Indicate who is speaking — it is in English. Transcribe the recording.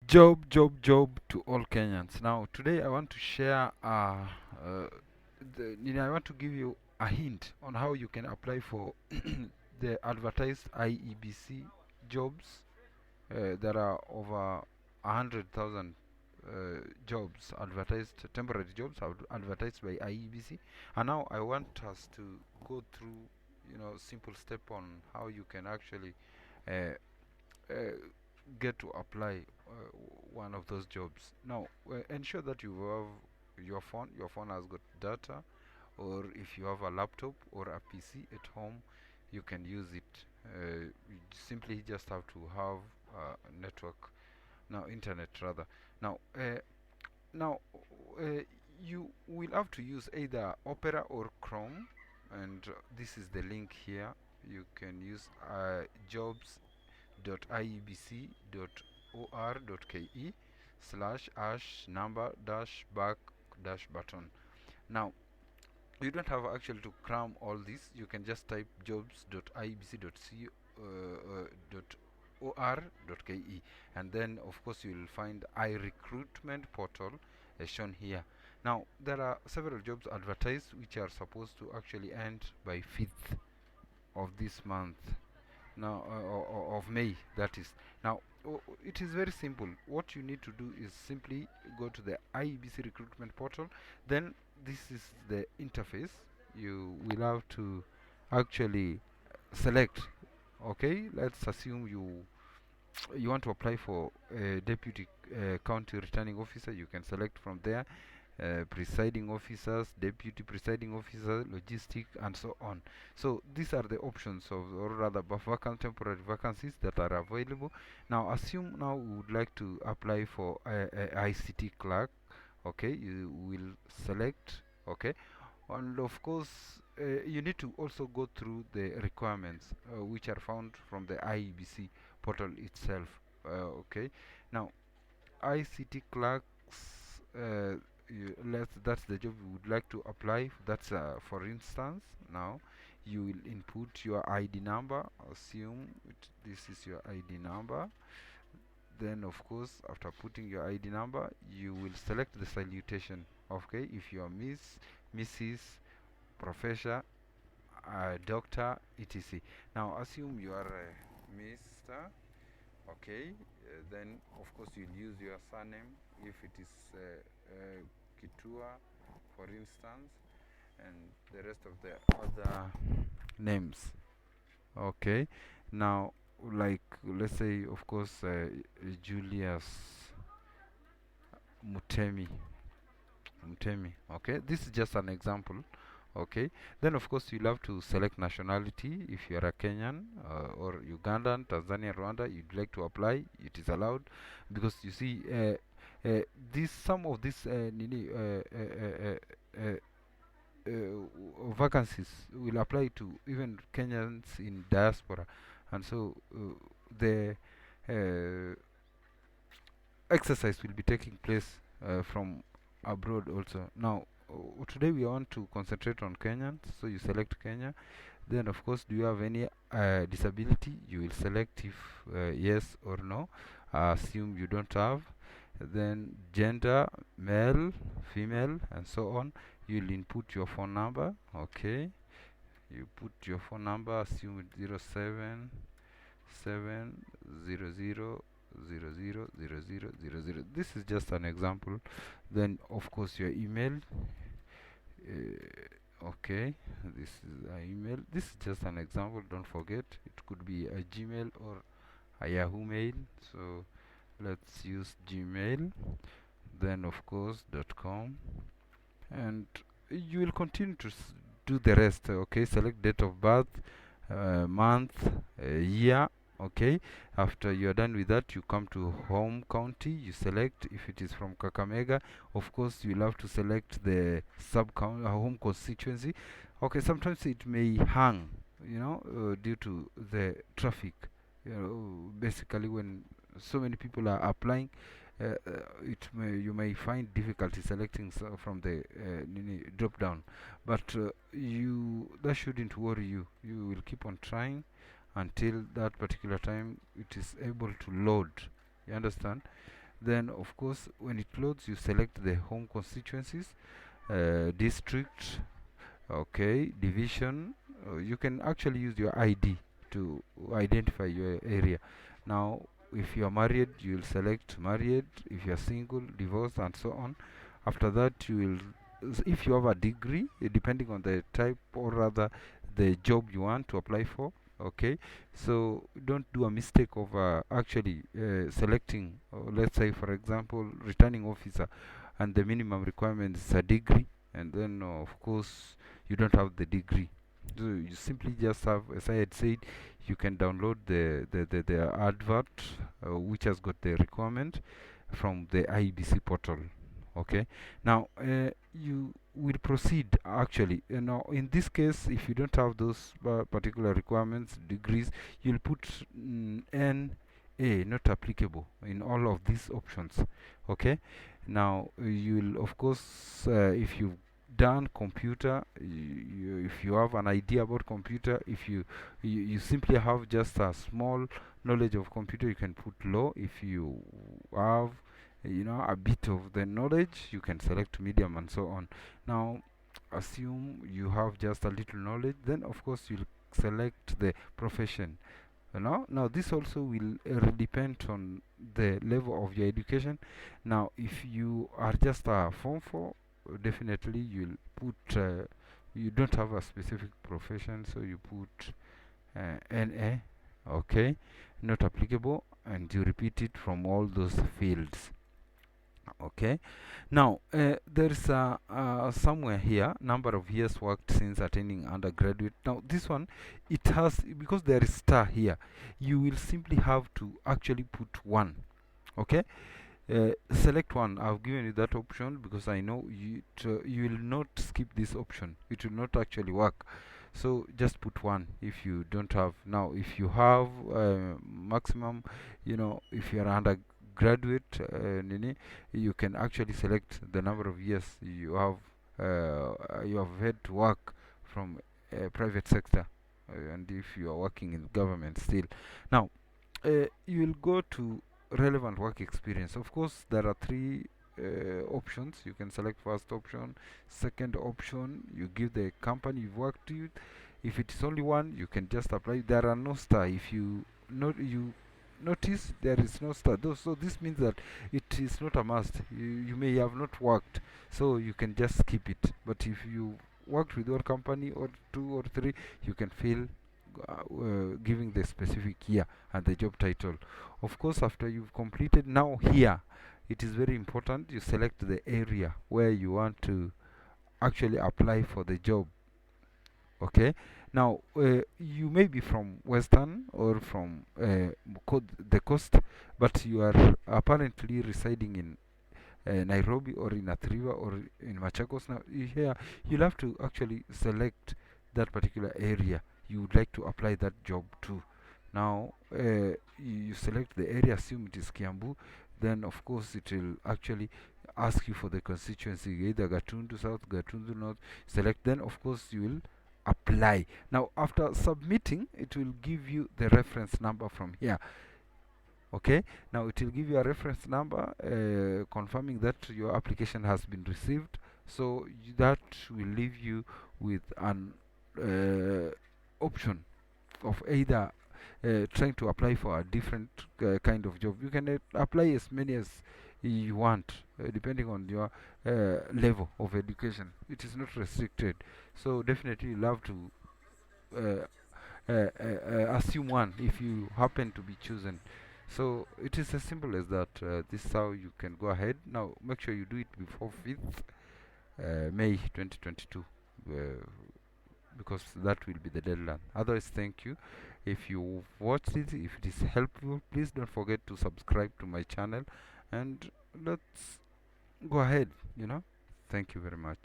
Speaker 1: Job to all Kenyans. Now, today I want to share, I want to give you a hint on how you can apply for the advertised I.E.B.C jobs. There are over 100,000 jobs advertised, temporary jobs advertised by I.E.B.C. And now I want us to go through, simple step on how you can actually uh, uh, get to apply one of those jobs. Now, ensure that you have your phone. Your phone has got data, or if you have a laptop or a PC at home, you can use it. You simply just have to have network, now internet rather. Now, now you will have to use either Opera or Chrome, and this is the link here. You can use jobs.iebc.or.ke slash ash number dash back dash button. Now, you don't have actually to cram all this. You can just type jobs.iebc.or.ke, and then of course you will find iRecruitment portal as shown here. Now, there are several jobs advertised which are supposed to actually end by 5th of this month, now of May, that is. Now, it is very simple. What you need to do is simply go to the I.E.B.C recruitment portal. Then this is the interface. You will have to actually select. Okay, let's assume you want to apply for a deputy county returning officer. You can select from there, presiding officers, deputy presiding officer, logistic, and so on. So these are the options of, or rather, temporary vacancies that are available. Now, assume now we would like to apply for a ICT clerk. Okay, you will select. Okay, and of course, you need to also go through the requirements which are found from the I.E.B.C portal itself. Okay, now ICT clerks, that's the job you would like to apply. That's for instance, now you will input your ID number. Assume this is your ID number. Then of course, after putting your ID number, you will select the salutation. Okay, if you are Mrs, Professor, Doctor, etc. Now assume you are Mr. Okay, then of course you'll use your surname if it is Kitua, for instance, and the rest of the other names. Okay, now, like, let's say of course Julius Mutemi. Okay, this is just an example. Okay, then of course you'll have to select nationality. If you are a Kenyan or Ugandan, Tanzania, Rwanda, you'd like to apply, it is allowed, because you see, this some of these vacancies will apply to even Kenyans in diaspora, and so the uh, exercise will be taking place from abroad also. Now, today we want to concentrate on Kenyans, so you select Kenya. Then, of course, do you have any disability? You will select if yes or no. Assume you don't have. Then, gender, male, female, and so on. You'll input your phone number. Okay, you put your phone number. Assume it's 077000000. This is just an example. Then of course your email. Okay, this is an email. This is just an example, don't forget. It could be a Gmail or a Yahoo mail. So let's use Gmail. Then of course .com, and you will continue to do the rest. Okay, select date of birth, month, year. Okay, after you are done with that, you come to home county. You select if it is from Kakamega. Of course, you'll have to select the home constituency. Okay, sometimes it may hang, due to the traffic. Basically, when so many people are applying, you may find difficulty selecting from the drop down, but you that shouldn't worry you. You will keep on trying until that particular time it is able to load. You understand? Then of course when it loads, you select the home constituencies, district, okay, division. You can actually use your ID to identify your area. Now if you are married, you will select married. If you are single, divorced, and so on. After that, you will if you have a degree, depending on the type, or rather the job you want to apply for. Okay, so don't do a mistake of actually selecting, let's say for example, returning officer, and the minimum requirement is a degree, and then of course you don't have the degree. So you simply just have, as I had said, you can download the advert, which has got the requirement from the I.E.B.C portal. Okay, now you will proceed actually. Now in this case, if you don't have those particular requirements, degrees, you'll put NA, not applicable, in all of these options. Okay, now you'll of course, if you've done computer, if you have an idea about computer, if you simply have just a small knowledge of computer, you can put low. If you have, a bit of the knowledge, you can select medium, and so on. Now assume you have just a little knowledge, then of course you'll select the profession. Now this also will depend on the level of your education. Now if you are just a form 4, definitely you'll put, you don't have a specific profession, so you put NA, okay, not applicable, and you repeat it from all those fields. Okay, now there's somewhere here, number of years worked since attending undergraduate. Now this one, it has, because there is star here, you will simply have to actually put one. Okay, select one. I've given you that option because I know you will not skip this option, it will not actually work. So just put one if you don't have. Now if you have maximum, if you are undergraduate, you can actually select the number of years you have had to work from private sector, and if you are working in government still. Now you will go to relevant work experience. Of course there are three options. You can select first option, second option, you give the company you've worked with. If it is only one, you can just apply. There are no star. If you notice, there is no star. So this means that it is not a must. You may have not worked, so you can just skip it. But if you worked with one company or two or three, you can fill giving the specific year and the job title. Of course, after you've completed, now here it is very important you select the area where you want to actually apply for the job. Okay, now you may be from western or from the coast, but you are apparently residing in Nairobi or in Athi River or in Machakos. Now here you'll have to actually select that particular area you would like to apply that job to. Now you select the area, assume it is Kiambu, then of course it will actually ask you for the constituency, either Gatundu South, Gatundu North. Select, then of course you will apply. Now after submitting, it will give you the reference number from here. Okay, now it will give you a reference number confirming that your application has been received. So that will leave you with an option of either trying to apply for a different kind of job. You can apply as many as you want, depending on your level of education. It is not restricted. So definitely you'll have to assume one if you happen to be chosen. So it is as simple as that. This is how you can go ahead. Now make sure you do it before 5th May 2022, because that will be the deadline. Otherwise, thank you. If you watched it, if it is helpful, please don't forget to subscribe to my channel, and let's go ahead. Thank you very much.